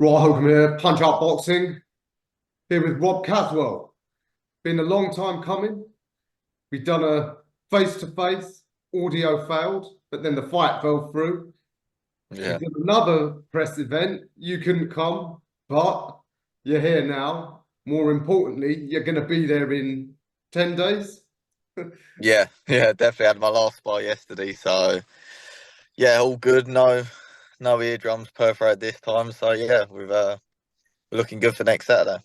Right, Holcomb here, Punch Out Boxing, here with Rob Caswell. Been a long time coming. We've done a face-to-face, audio failed, but then the fight fell through. Yeah. We've done another press event. You couldn't come, but you're here now. More importantly, you're going to be there in 10 days. Yeah, definitely had my last spar yesterday, so yeah, all good. No eardrums perforated this time, so yeah, we're looking good for next Saturday.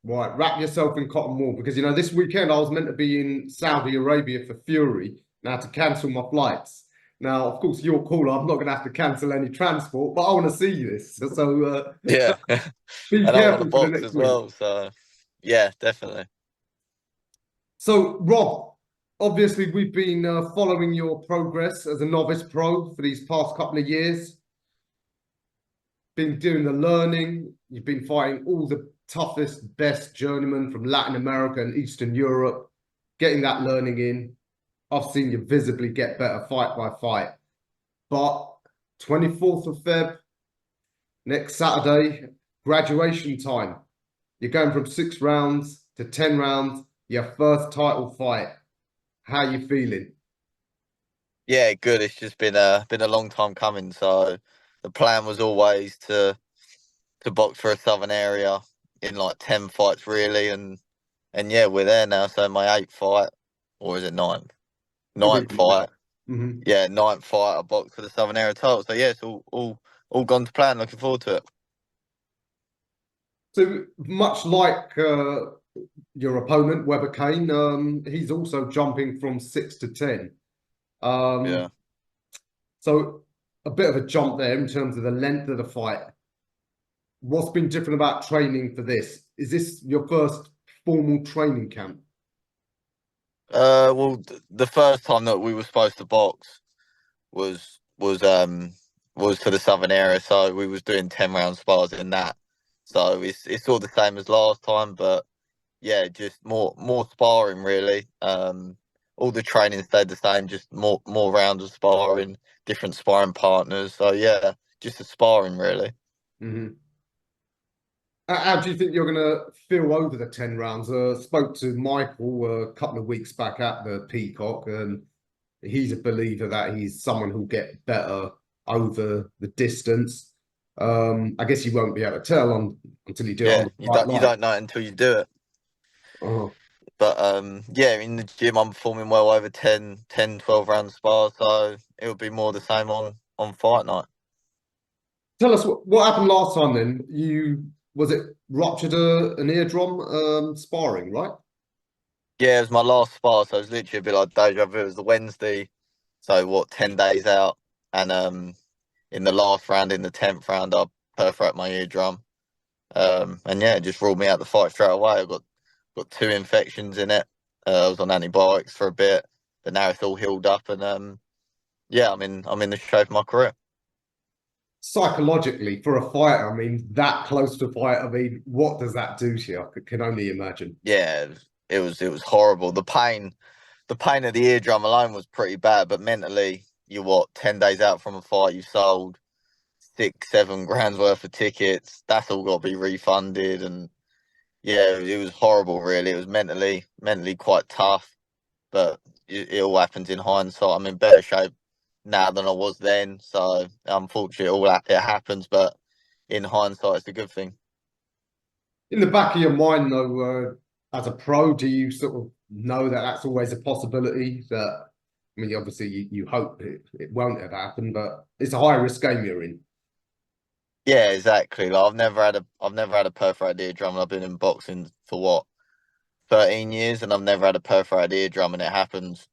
Right, wrap yourself in cotton wool because this weekend I was meant to be in Saudi Arabia for Fury. Now to cancel my flights. Now, of course, your call. I'm not going to have to cancel any transport, but I want to see this. So Yeah, be and I want to careful for the box next as week. well, so yeah, definitely. So, Rob, obviously we've been following your progress as a novice pro for these past couple of years. Been doing the learning. You've been fighting all the toughest, best journeymen from Latin America and Eastern Europe, getting that learning in. I've seen you visibly get better fight by fight. But 24th of Feb, next Saturday, graduation time. You're going from 6 rounds to 10 rounds, your first title fight. How you feeling? Yeah, good. It's just been a long time coming. So the plan was always to box for a southern area in like 10 fights really, and yeah, we're there now. So my eighth fight, or is it ninth? It'll be Ninth fight. Mhm. Yeah, ninth fight I boxed for the Southern Area title. So yeah, it's all gone to plan. Looking forward to it. So much like your opponent, WEBER-KANE, he's also jumping from 6 to 10. Yeah. Um, so a bit of a jump there in terms of the length of the fight. What's been different about training for this? Is this your first formal training camp? Well, the first time that we were supposed to box was was um was for the Southern Area, so we was doing 10 round spars in that. So it's all the same as last time, but yeah, just more sparring really. All the training stayed the same, just more rounds of sparring, different sparring partners. So yeah, just the sparring really. Mhm. How do you think you're going to feel over the 10 rounds? Spoke to Michael a couple of weeks back at the Peacock, and he's a believer that he's someone who'll get better over the distance. I guess you won't be able to tell until you do it on Yeah, the you bright don't you light. don't know it until you do it. Oh, But yeah, in the gym I'm performing well over 12 round spars, so it'll be more the same on fight night. tell us what happened last time then. You was it ruptured an eardrum sparring, right? Yeah, it was my last spar, so it was literally a bit like deja vu. It was the Wednesday, so what, 10 days out, and in the last round, in the 10th round, I perforated my eardrum, and yeah, it just ruled me out the fight straight away. I got two infections in it. I was on antibiotics for a bit, but now it's all healed up, and yeah, I'm in the shape of my career. Psychologically, for a fighter, I mean, that close to fight, I mean, what does that do to you? I can only imagine. Yeah, it was horrible. The pain of the eardrum alone was pretty bad, but mentally, you're what, 10 days out from a fight, you've sold 6, 7 grand's worth of tickets. That's all got to be refunded, and yeah, it was horrible. Really, it was mentally quite tough, but it all happens in hindsight. I'm in better shape now than I was then, so unfortunately, it happens, but in hindsight, it's a good thing. In the back of your mind, though, as a pro, do you sort of know that that's always a possibility? That I mean, obviously, you hope it won't ever happen, but it's a high risk game you're in. Yeah, exactly. Like I've never had a perforated eardrum, and I've been in boxing for what, 13 years, and I've never had a perforated eardrum, and it happens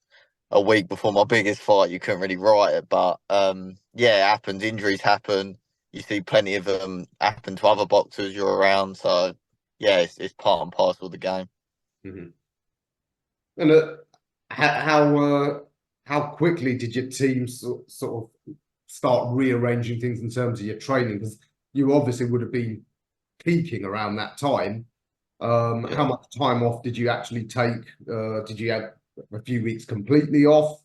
a week before my biggest fight. You couldn't really write it, but yeah, it happens. Injuries happen. You see plenty of them happen to other boxers you're around. So yeah, it's part and parcel of the game. Mhm. And how quickly did your team sort of start rearranging things in terms of your training? Because you obviously would have been peaking around that time. How Yeah. much time off did you actually take? Did you have a few weeks completely off?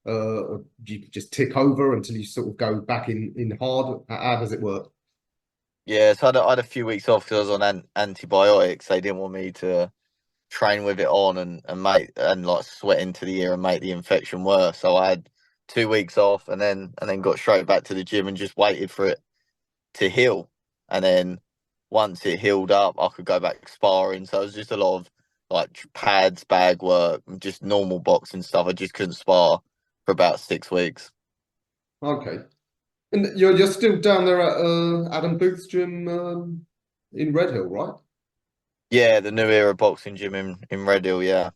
Or do you just tick over until you sort of go back in hard? How does it work? Yeah, so I had a few weeks off because I was on antibiotics. They didn't want me to train with it on and make and like sweat into the ear and make the infection worse. So I had 2 weeks off and then got straight back to the gym and just waited for it to heal. And then once it healed up, I could go back sparring. So it was just a lot of like pads, bag work, just normal boxing stuff. I just couldn't spar for about 6 weeks. Okay. And you're still down there at Adam Booth's gym in Red Hill, right? Yeah, the New Era boxing gym in Red Hill, yeah.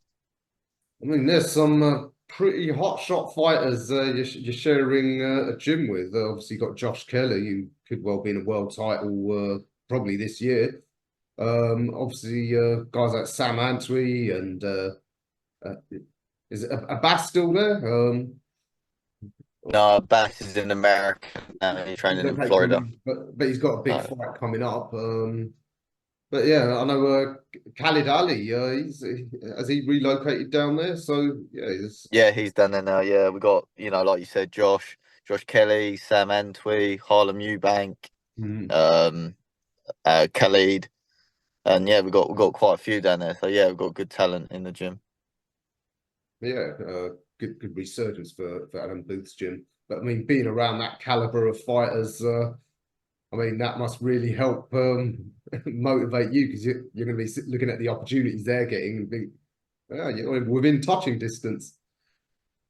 I mean, there's some pretty hot shot fighters you're sharing a gym with. Obviously, you got Josh Kelly, who could well be in a world title probably this year. Obviously, guys like Sam Antwi and uh, is Abbas still there? No, Bass is in America now. He's training in Okay, Florida. but he's got a big So, fight coming up. But yeah, I know Khalid Ali. Has he relocated down there? So yeah, yeah, he's done there now. Yeah, we got, like you said, Josh Kelly, Sam Antwi, Harlem Eubank, Mhm. um, Khalid, and yeah, we got quite a few down there. So yeah, we've got good talent in the gym. Yeah, good resurgence for Adam Booth's gym. But I mean, being around that caliber of fighters, I mean, that must really help motivate you because you're going to be looking at the opportunities they're getting and think, yeah, you're within touching distance.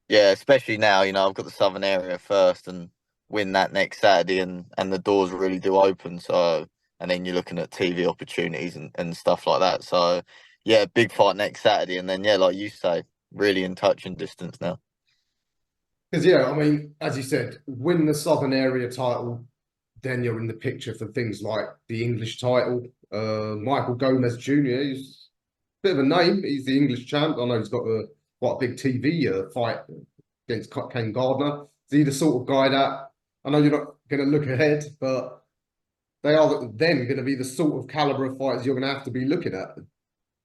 Yeah, especially now, I've got the southern area first and win that next Saturday and the doors really do open. So, and then you're looking at TV opportunities and stuff like that. So, yeah, big fight next Saturday. And then, yeah, like you say, really in touching distance now. Because yeah, I mean, as you said, win the Southern Area title, then you're in the picture for things like the English title. Michael Gomez Jr. He's a bit of a name. He's the English champ. I know he's got a quite a big TV fight against Kane Gardner. Is he the sort of guy that I know you're not going to look ahead, but they are then going to be the sort of caliber of fighters you're going to have to be looking at,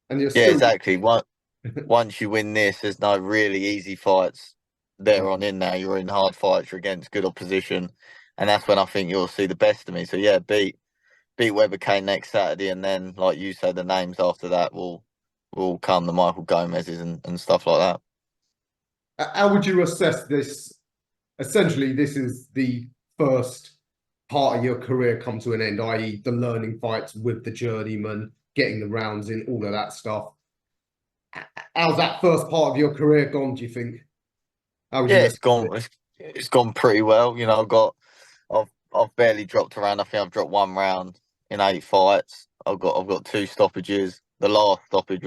and you're Yeah, still. exactly. Once you win this, there's no really easy fights there on in now. You're in hard fights, you're against good opposition. And that's when I think you'll see the best of me. So, yeah, beat WEBER-KANE next Saturday, and then, like you said, the names after that will come, the Michael Gomez's and stuff like that. How would you assess this? Essentially, this is the first part of your career come to an end, i.e., the learning fights with the journeyman, getting the rounds in, all of that stuff. How's that first part of your career gone, do you think? How would Yeah, you it's assess gone. it? It's gone pretty well. I've barely dropped around. I think I've dropped one round in 8 fights. I've got 2 stoppages. The last stoppage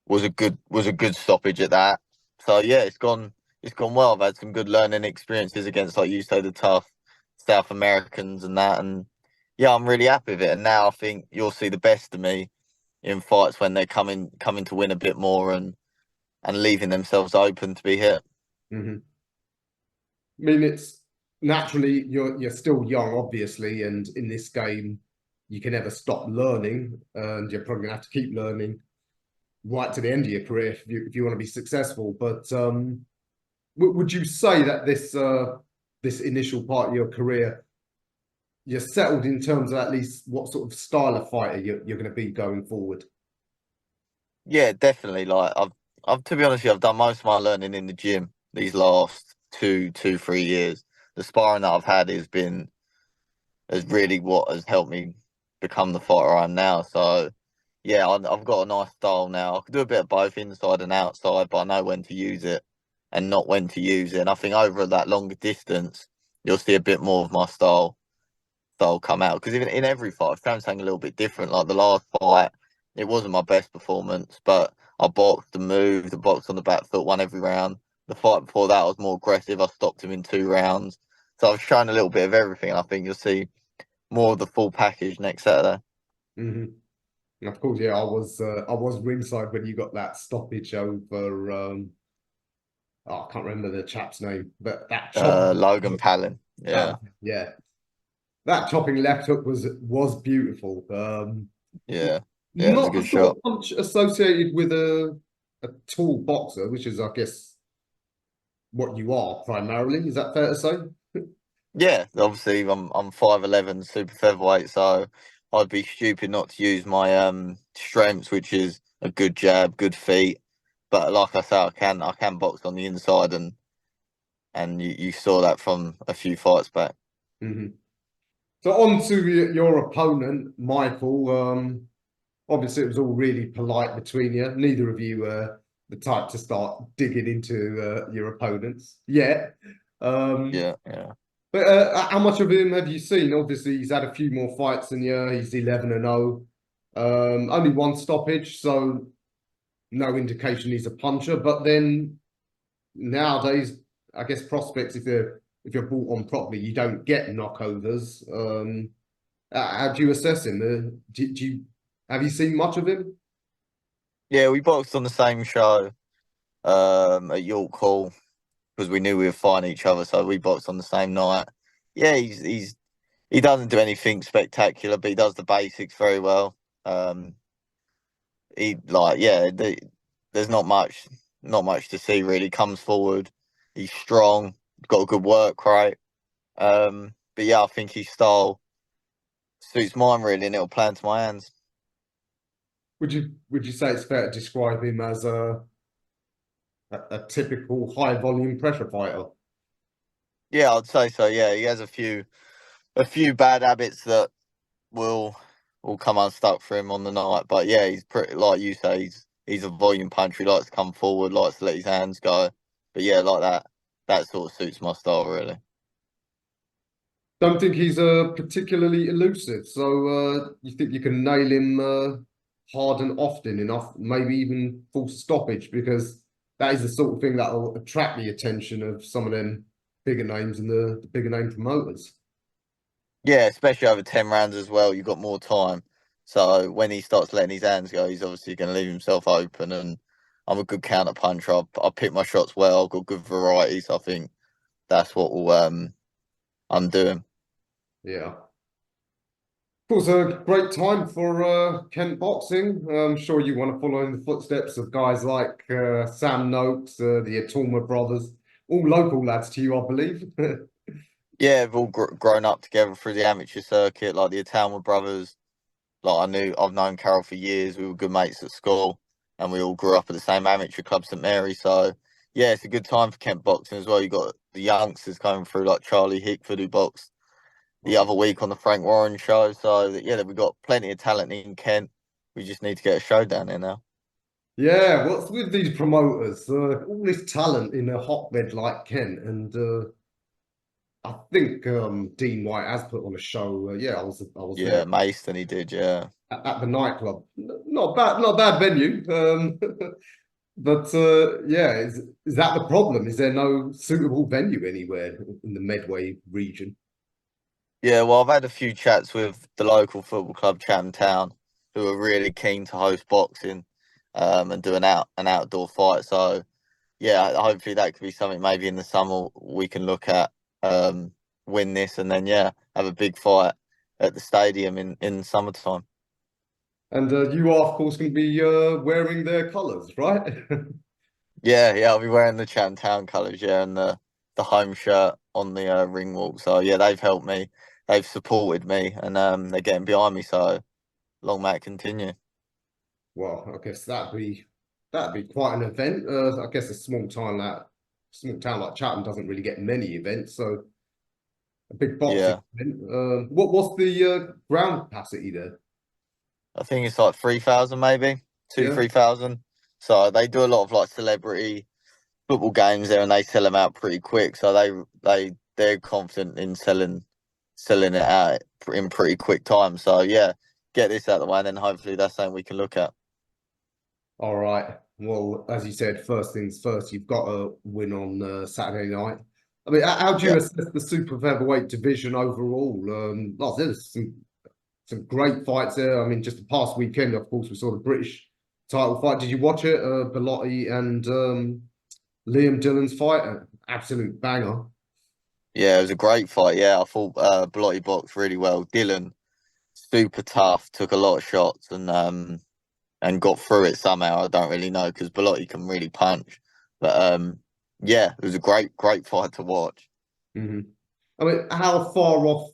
was a good stoppage at that. So yeah, it's gone well. I've had some good learning experiences against, like you say, the tough South Americans and that, and yeah, I'm really happy with it. And now I think you'll see the best of me in fights when they're coming to win a bit more and leaving themselves open to be hit. Mm-hmm. I mean, it's naturally you're still young, obviously, and in this game, you can never stop learning, and you're probably gonna have to keep learning right to the end of your career if you want to be successful. But would you say that this initial part of your career you're settled in terms of at least what sort of style of fighter you're going to be going forward? Yeah, definitely. Like I've to be honest with you, I've done most of my learning in the gym these last 3 years. The sparring that I've had is really what has helped me become the fighter I am now. So yeah, I've got a nice style now. I can do a bit of both inside and outside, but I know when to use it and not when to use it. And I think over that longer distance, you'll see a bit more of my style come out. Because even in every fight, I've found something a little bit different. Like the last fight, it wasn't my best performance, but I boxed and moved, the box on the back foot, won every round. The fight before that, I was more aggressive. I stopped him in 2 rounds. So I've shown a little bit of everything. And I think you'll see more of the full package next Saturday. Mm-hmm. And of course, yeah, I was ringside when you got that stoppage over. Oh, I can't remember the chap's name, but that chopping, Logan Palin. that Yeah. yeah, that chopping left hook was beautiful. Yeah. Yeah, it was a Not the good sort shot. of punch associated with a tall boxer, which is, I guess, what you are primarily. Is that fair to say? Yeah, obviously I'm 5'11", super featherweight, so I'd be stupid not to use my strengths, which is a good jab, good feet. But like I say, I can box on the inside, and you saw that from a few fights back. Hmm. So on to your opponent, Michael. Obviously, it was all really polite between you. Neither of you were the type to start digging into your opponents yet. Um, Yeah, yeah. but how much of him have you seen? Obviously, he's had a few more fights than you. He's 11-0. Only one stoppage, so no indication he's a puncher. But then nowadays, I guess prospects, if you're brought on properly, you don't get knockovers. How do you assess him? Do you have you seen much of him? Yeah, we boxed on the same show at Yorkhall because we knew we were fighting each other, so we boxed on the same night. Yeah, he doesn't do anything spectacular, but he does the basics very well. Um, he like yeah, there's not much to see really. Comes forward, he's strong, got a good work rate. But yeah, I think his style suits mine really, and it'll play into my hands. Would you say it's fair to describe him as a typical high volume pressure fighter? Yeah, I'd say so. Yeah, he has a few bad habits that will will come unstuck for him on the night. But yeah, he's pretty like you say. He's a volume puncher. He likes to come forward, likes to let his hands go. But yeah, like that. That sort of suits my style really. Don't think he's particularly elusive. So you think you can nail him hard and often enough, maybe even force a stoppage, because that is the sort of thing that will attract the attention of some of them bigger names and the bigger name promoters. Yeah, especially over 10 rounds as well. You've got more time. So when he starts letting his hands go, he's obviously going to leave himself open. And I'm a good counter puncher. I pick my shots well. I've got good variety. So I think that's what will I'm doing. Yeah. Of course, a great time for Kent boxing. I'm sure you want to follow in the footsteps of guys like Sam Noakes, the Atulma brothers, all local lads to you, I believe. Yeah, we've all grown up together through the amateur circuit, like the Italian brothers. Like I've known Carol for years. We were good mates at school, and we all grew up at the same amateur club, St Mary. So yeah, it's a good time for Kent boxing as well. You got the youngsters coming through, like Charlie Hickford, who boxed the other week on the Frank Warren show. So yeah, we've got plenty of talent in Kent. We just need to get a show down there now. Yeah, what's with these promoters? All this talent in a hotbed like Kent, and I think Dean White has put on a show. Yeah, I was there Yeah, Mason, he did. Yeah, at the nightclub. Not a bad venue. But yeah, is that the problem? Is there no suitable venue anywhere in the Medway region? yeah. Well, I've had a few chats with the local football club, Chatham Town, who are really keen to host boxing, and do an outdoor fight. So yeah, hopefully that could be something maybe in the summer we can look at, um, win this, and then yeah, have a big fight at the stadium in summertime. And you are, of course, going to be wearing their colours, right? Yeah, yeah, I'll be wearing the Chatham Town colours, yeah, and the home shirt on the ring walk. So yeah, they've helped me, they've supported me, and they're getting behind me. So long may it continue. Well, I guess that'd be quite an event. I guess a small town like Chatham doesn't really get many events, so a big boxing Yeah, event. What's the ground capacity there? I think it's like 3,000 maybe, two, Yeah. 3,000. So they do a lot of like celebrity football games there, and they sell them out pretty quick. So they're confident in selling it out in pretty quick time. So yeah, get this out of the way, and then hopefully that's something we can look at. All right. Well, as you said, first things first, you've got to win on Saturday night. I mean, how do you Yeah, assess the super featherweight division overall? Like I said, there's some great fights there. I mean, just the past weekend, of course, we saw the British title fight. Did you watch it? Bellotti and Liam Dillon's fight, an absolute banger. yeah, it was a great fight. Yeah, I thought Blotti boxed really well. Dylan, super tough, took a lot of shots, and got through it somehow. I don't really know because Blotti can really punch, but yeah, it was a great fight to watch. Mhm. I mean, how far off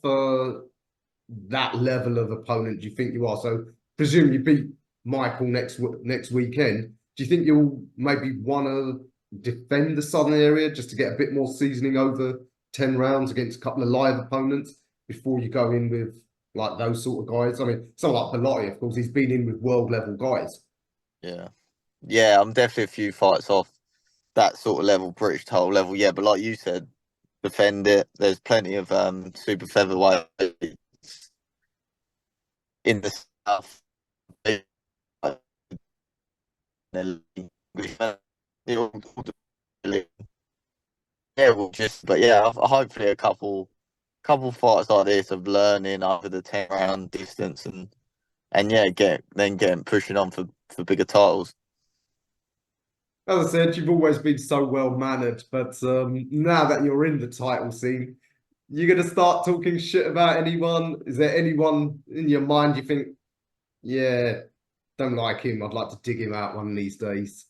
that level of opponent do you think you are? So, presume you beat Michael next weekend. Do you think you'll maybe want to defend the southern area just to get a bit more seasoning over 10 rounds against a couple of live opponents before you go in with like those sort of guys? I mean, someone like Bellotti, of course, he's been in with world level guys. Yeah. Yeah, I'm definitely a few fights off that sort of level, British title level. Yeah, but like you said, defend it. There's plenty of super featherweight in the south. Yeah, we'll just, but yeah, hopefully a couple fights like this of learning over the 10 round distance and yeah, getting pushing on for bigger titles. As I said, you've always been so well mannered, but now that you're in the title scene, you're gonna start talking shit about anyone. Is there anyone in your mind you think, yeah, don't like him. I'd like to dig him out one of these days.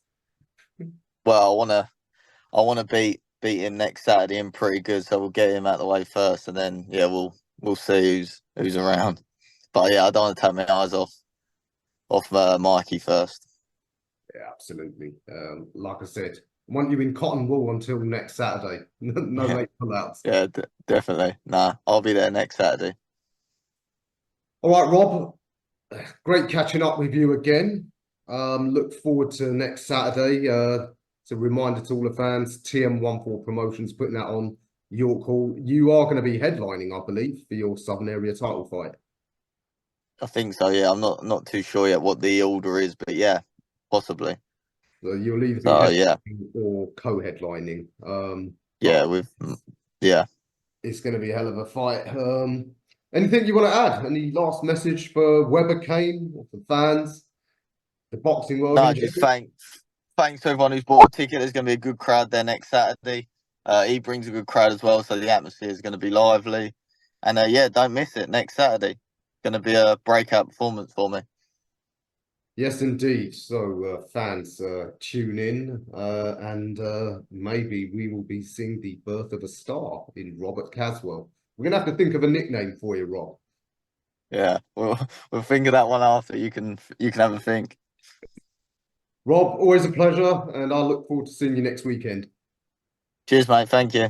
Well, I wanna beat him next Saturday and pretty good, so we'll get him out of the way first, and then yeah, we'll see who's around. But yeah, I don't want to take my eyes off Mikey first. Yeah, absolutely. Like I said, I want you in cotton wool until next Saturday. No Yeah, late pullouts. yeah, definitely. Nah, I'll be there next Saturday. All right, Rob. Great catching up with you again. Look forward to next Saturday. It's a reminder to all the fans, TM14 Promotions putting that on Yorkhall. You are going to be headlining, I believe, for your Southern Area title fight. I think so. Yeah, I'm not too sure yet what the order is, but yeah, possibly. So you'll either be So yeah, headlining or co-headlining. yeah, But yeah. it's going to be a hell of a fight. Anything you want to add? Any last message for WEBER-KANE or for fans, the boxing world No, in just general? thanks to everyone who's bought a ticket. There's going to be a good crowd there next Saturday. He brings a good crowd as well, so the atmosphere is going to be lively. And yeah, don't miss it next Saturday. Going to be a breakout performance for me. Yes, indeed. So, fans, tune in, and maybe we will be seeing the birth of a star in Robert Caswell. We're gonna have to think of a nickname for you, Rob. Yeah, we'll figure that one after. You can have a think. Rob, always a pleasure, and I look forward to seeing you next weekend. Cheers, mate. Thank you.